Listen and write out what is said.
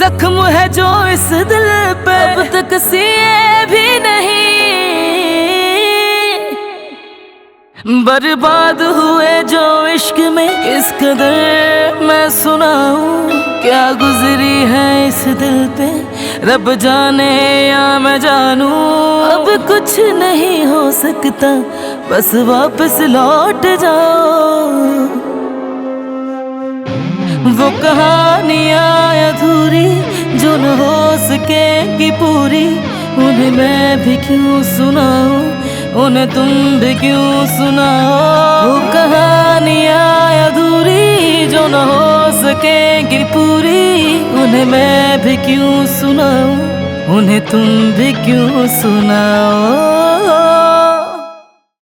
जख्म है जो इस दिल पे अब तक सिए भी नहीं। बर्बाद हुए जो इश्क में इस कदर मैं सुनाऊं, क्या गुजरी है इस दिल पे रब जाने या मैं जानूं। अब कुछ नहीं हो सकता, बस वापस लौट जाओ। वो कहानियाँ अधूरी जो न हो सकेंगी पूरी, उन्हें मैं भी क्यों सुनाऊं, उन्हें तुम भी क्यों सुनाओ। वो कहानियाँ अधूरी जो न हो सकेंगी पूरी, उन्हें मैं भी क्यों सुनाऊं, उन्हें तुम भी क्यों सुनाओ।